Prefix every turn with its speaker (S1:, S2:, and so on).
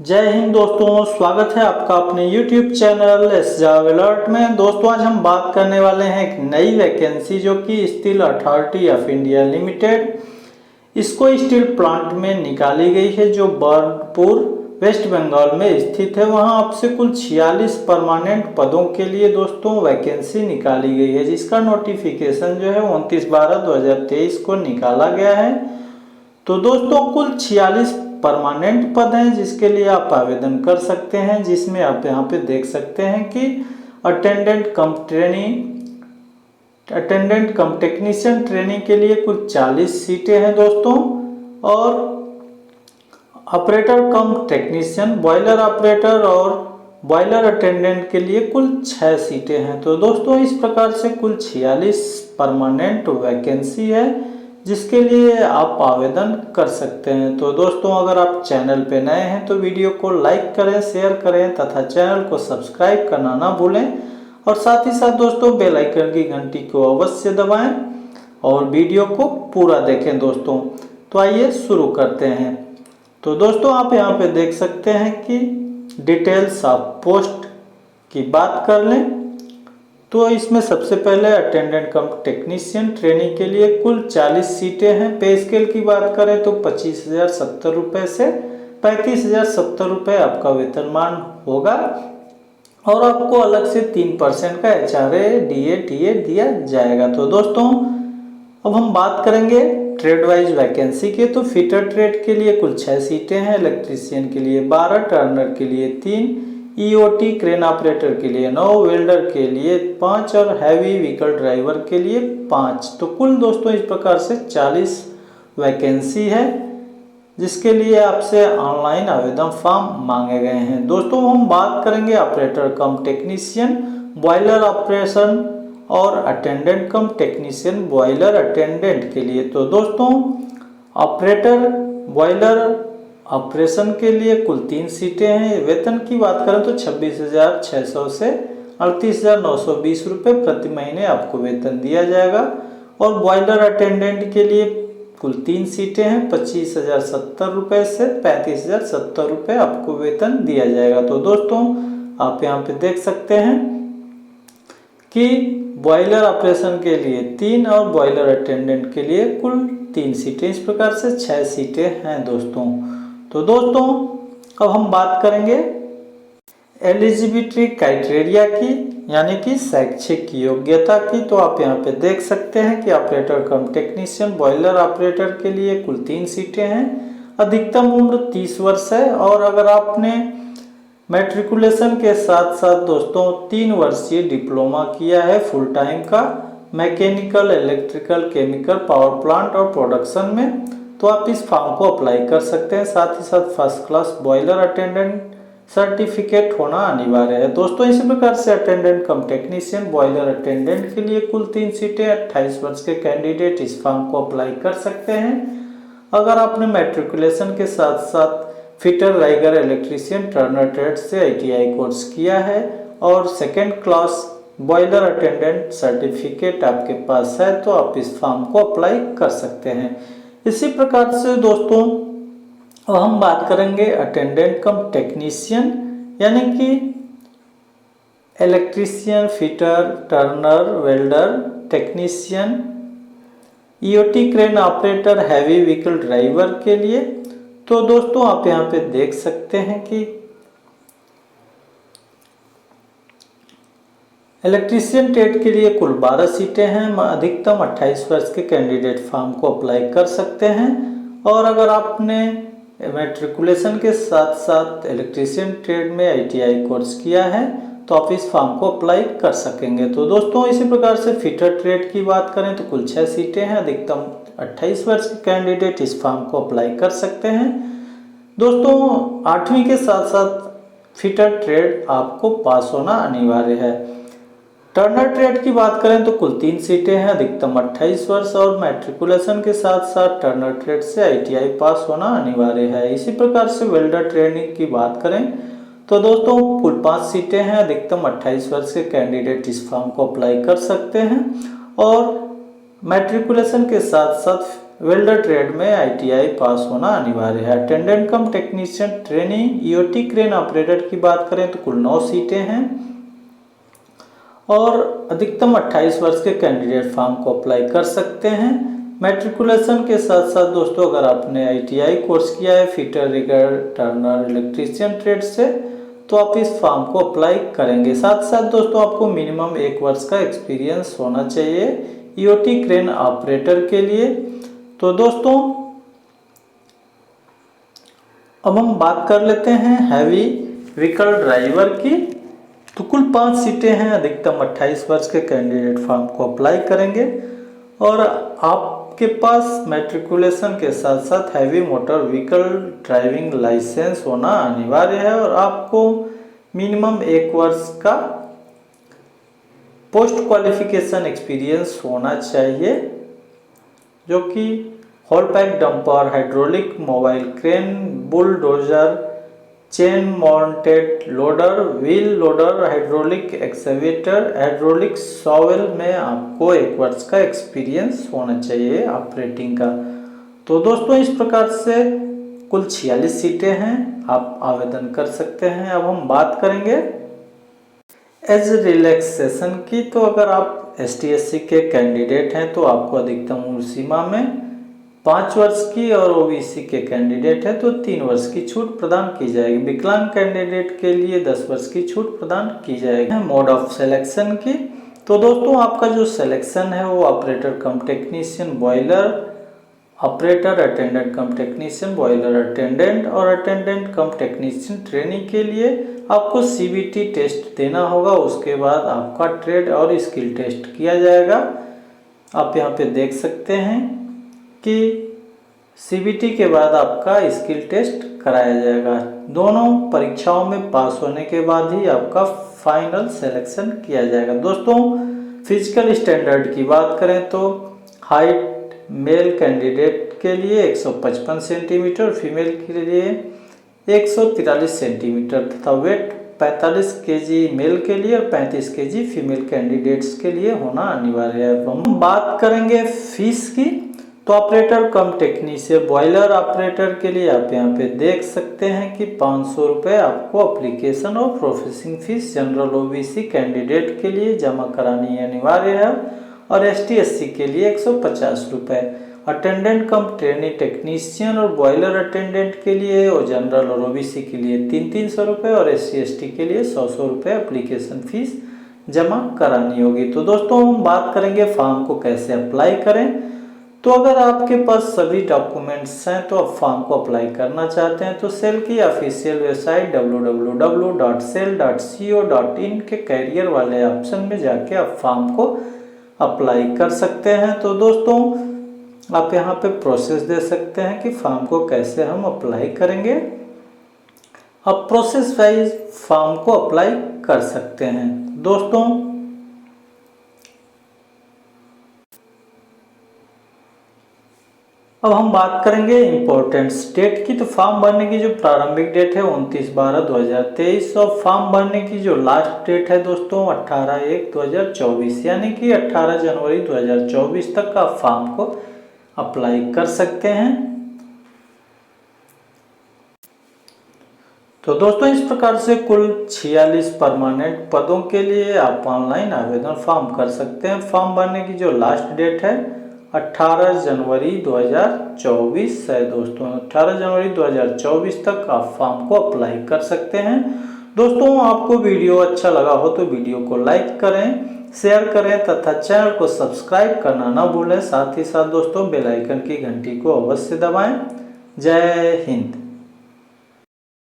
S1: जय हिंद दोस्तों, स्वागत है आपका अपने YouTube channel S job alert में। दोस्तों आज हम बात करने वाले हैं एक नई वैकेंसी जो कि steel authority of India limited इसको स्टील प्लांट में निकाली गई है जो बर्नपुर वेस्ट बंगाल में स्थित है। वहां आपसे कुल 46 परमानेंट पदों के लिए दोस्तों वैकेंसी निकाली गई है, जिसका नोटिफिकेशन जो है 29/12/2023 को निकाला गया है। तो दोस्तों कुल 46 परमानेंट पद हैं जिसके लिए आप आवेदन कर सकते हैं, जिसमें आप यहाँ पे देख सकते हैं कि अटेंडेंट कम टेक्नीशियन ट्रेनिंग के लिए कुल 40 सीटें हैं दोस्तों, और operator cum technician, boiler operator और बॉयलर अटेंडेंट के लिए कुल 6 सीटें हैं। तो दोस्तों इस प्रकार से कुल 46 परमानेंट वैकेंसी है जिसके लिए आप आवेदन कर सकते हैं। तो दोस्तों अगर आप चैनल पे नए हैं तो वीडियो को लाइक करें, शेयर करें तथा चैनल को सब्सक्राइब करना ना भूलें, और साथ ही साथ दोस्तों बेल आइकन की घंटी को अवश्य दबाएं और वीडियो को पूरा देखें दोस्तों। तो आइए शुरू करते हैं। तो दोस्तों आप यहाँ पे देख सकते हैं कि डिटेल्स ऑफ पोस्ट की बात कर लें तो इसमें सबसे पहले अटेंडेंट कम टेक्नीशियन ट्रेनिंग के लिए कुल 40 सीटें हैं। पे स्केल की बात करें तो 25,070 रुपये से 35,070 रुपये आपका वेतनमान होगा, और आपको अलग से 3% का HRA DA TA दिया जाएगा। तो दोस्तों अब हम बात करेंगे ट्रेड वाइज वैकेंसी के। तो फिटर ट्रेड के लिए कुल 6 सीटें हैं, इलेक्ट्रीशियन के लिए 12, टर्नर के लिए 3, EOT क्रेन ऑपरेटर के लिए 9, वेल्डर के लिए 5 और हैवी व्हीकल ड्राइवर के लिए 5। तो कुल दोस्तों इस प्रकार से 40 वैकेंसी है जिसके लिए आपसे ऑनलाइन आवेदन फॉर्म मांगे गए हैं। दोस्तों हम बात करेंगे operator cum technician boiler operation और attendant cum technician boiler attendant के लिए। तो दोस्तों ऑपरेटर बॉयलर ऑपरेशन के लिए कुल 3 सीटें हैं। वेतन की बात करें तो 26,600 से 38,920 रुपये प्रति महीने आपको वेतन दिया जाएगा, और बॉयलर अटेंडेंट के लिए कुल 3 सीटें हैं। 25,070 रुपये से 35,070 रुपये आपको वेतन दिया जाएगा। तो दोस्तों आप यहाँ पे देख सकते हैं कि बॉयलर ऑपरेशन के लिए 3 और बॉयलर अटेंडेंट के लिए कुल 3 सीटें, इस प्रकार से 6 सीटें हैं दोस्तों। तो दोस्तों अब हम बात करेंगे एलिजिबिलिटी क्राइटेरिया की, यानी कि शैक्षिक योग्यता की। तो आप यहाँ पे देख सकते हैं कि operator cum technician boiler operator के लिए कुल 3 सीटें हैं। अधिकतम उम्र 30 वर्ष है, और अगर आपने मैट्रिकुलेशन के साथ साथ दोस्तों 3 वर्षीय डिप्लोमा किया है फुल टाइम का mechanical, electrical, chemical, power plant और प्रोडक्शन में, तो आप इस फॉर्म को अप्लाई कर सकते हैं। साथ ही साथ first class boiler attendant certificate होना अनिवार्य है दोस्तों। इसी प्रकार से attendant cum technician boiler attendant के लिए कुल 3 सीटें। 28 वर्ष के कैंडिडेट इस फॉर्म को अप्लाई कर सकते हैं। अगर आपने मैट्रिकुलेशन के साथ साथ fitter, rigor, electrician, Turner trade से ITI कोर्स किया है और second class boiler attendant certificate आपके पास है, तो आप इस फॉर्म को अप्लाई कर सकते हैं। इसी प्रकार से दोस्तों अब हम बात करेंगे अटेंडेंट कम टेक्नीशियन, यानी कि electrician, fitter, Turner, welder, technician, EOT crane operator, heavy vehicle driver के लिए। तो दोस्तों आप यहाँ पे देख सकते हैं कि इलेक्ट्रीशियन ट्रेड के लिए कुल 12 सीटें हैं। अधिकतम 28 वर्ष के कैंडिडेट फॉर्म को अप्लाई कर सकते हैं, और अगर आपने मैट्रिकुलेशन के साथ साथ इलेक्ट्रीशियन ट्रेड में ITI कोर्स किया है तो आप इस फॉर्म को अप्लाई कर सकेंगे। तो दोस्तों इसी प्रकार से फिटर ट्रेड की बात करें तो कुल 6 सीटें हैं। अधिकतम 28 वर्ष के कैंडिडेट इस फॉर्म को अप्लाई कर सकते हैं। दोस्तों 8वीं के साथ साथ फिटर ट्रेड आपको पास होना अनिवार्य है। टर्नर ट्रेड की बात करें तो कुल 3 सीटें हैं। अधिकतम 28 वर्ष और मैट्रिकुलेशन के साथ साथ टर्नर ट्रेड से ITI पास होना अनिवार्य है। इसी प्रकार से वेल्डर ट्रेनिंग की बात करें तो दोस्तों कुल 5 सीटें हैं। अधिकतम 28 वर्ष के कैंडिडेट इस फॉर्म को अप्लाई कर सकते हैं, और मैट्रिकुलेशन के साथ साथ वेल्डर ट्रेड में ITI पास होना अनिवार्य है। Attendant cum technician trainee EOT crane operator की बात करें तो कुल 9 सीटें हैं और अधिकतम 28 वर्ष के कैंडिडेट फॉर्म को अप्लाई कर सकते हैं। मैट्रिकुलेशन के साथ साथ दोस्तों अगर आपने ITI कोर्स किया है fitter, rigger, turner, electrician trade से तो आप इस फॉर्म को अप्लाई करेंगे। साथ साथ दोस्तों आपको मिनिमम 1 वर्ष का एक्सपीरियंस होना चाहिए EOT क्रेन ऑपरेटर के लिए। तो दोस्तों अब हम बात कर लेते हैं हैवी व्हीकल ड्राइवर की। तो कुल 5 सीटें हैं, अधिकतम 28 वर्ष के कैंडिडेट फॉर्म को अप्लाई करेंगे और आपके पास मैट्रिकुलेशन के साथ साथ heavy motor vehicle driving licence होना अनिवार्य है और आपको मिनिमम 1 वर्ष का पोस्ट क्वालिफिकेशन एक्सपीरियंस होना चाहिए, जो कि haul pack dumper, hydraulic mobile crane, bulldozer, chain mounted loader, wheel loader, hydraulic excavator, hydraulic shovel में आपको 1 वर्ष का एक्सपीरियंस होना चाहिए ऑपरेटिंग का। तो दोस्तों इस प्रकार से कुल 46 सीटें हैं, आप आवेदन कर सकते हैं। अब हम बात करेंगे एज रिलैक्सेशन की। तो अगर आप ST/SC के कैंडिडेट हैं तो आपको अधिकतम उम्र सीमा में 5 वर्ष की और OBC के कैंडिडेट है तो 3 वर्ष की छूट प्रदान की जाएगी। विकलांग कैंडिडेट के लिए 10 वर्ष की छूट प्रदान की जाएगी। मोड ऑफ सिलेक्शन की तो दोस्तों आपका जो सिलेक्शन है वो operator cum technician boiler operator, attendant cum technician boiler attendant और अटेंडेंट कम टेक्नीशियन ट्रेनिंग के लिए आपको CBT टेस्ट देना होगा। उसके बाद आपका ट्रेड और स्किल टेस्ट किया जाएगा। आप यहाँ पे देख सकते हैं कि CBT के बाद आपका स्किल टेस्ट कराया जाएगा। दोनों परीक्षाओं में पास होने के बाद ही आपका फाइनल सिलेक्शन किया जाएगा। दोस्तों फिजिकल स्टैंडर्ड की बात करें तो हाइट मेल कैंडिडेट के लिए 155 सेंटीमीटर, फीमेल के लिए 143 सेंटीमीटर तथा वेट 45 केजी मेल के लिए और 35 केजी फीमेल कैंडिडेट्स के लिए होना अनिवार्य है। हम बात करेंगे फीस की। तो operator cum technician boiler operator के लिए आप यहाँ पे देख सकते हैं कि 500 रुपये आपको एप्लीकेशन और processing fees general OBC candidate के लिए जमा करानी अनिवार्य है और ST/SC के लिए 150 रुपये। अटेंडेंट कम ट्रेनी टेक्नीशियन और बॉयलर अटेंडेंट के लिए और जनरल और OBC के लिए 300 रुपये और SC/ST के लिए 100 रुपये एप्लीकेशन फीस जमा करानी होगी। तो दोस्तों हम बात करेंगे फॉर्म को कैसे अप्लाई करें। तो अगर आपके पास सभी डॉक्यूमेंट्स हैं तो आप फॉर्म को अप्लाई करना चाहते हैं तो सेल की ऑफिशियल वेबसाइट www.cell.co.in के कैरियर वाले ऑप्शन में जाके आप फॉर्म को अप्लाई कर सकते हैं। तो दोस्तों आप यहाँ पे प्रोसेस दे सकते हैं कि फॉर्म को कैसे हम अप्लाई करेंगे। आप प्रोसेस वाइज फॉर्म को अप्लाई कर सकते हैं। दोस्तों अब हम बात करेंगे इम्पोर्टेंट डेट की। तो फॉर्म भरने की जो प्रारंभिक डेट है 29/12/2023 और फॉर्म भरने की जो लास्ट डेट है दोस्तों 18/1/2024 यानी कि 18 जनवरी 2024 तक आप फॉर्म को अप्लाई कर सकते हैं। तो दोस्तों इस प्रकार से कुल 46 परमानेंट पदों के लिए आप ऑनलाइन आवेदन फॉर्म कर सकते हैं। फॉर्म भरने की जो लास्ट डेट है 18 जनवरी 2024 है दोस्तों। 18 जनवरी 2024 तक आप फॉर्म को अप्लाई कर सकते हैं। दोस्तों आपको वीडियो अच्छा लगा हो तो वीडियो को लाइक करें, शेयर करें तथा चैनल को सब्सक्राइब करना ना भूलें। साथ ही साथ दोस्तों बेल आइकन की घंटी को अवश्य दबाएं। जय हिंद।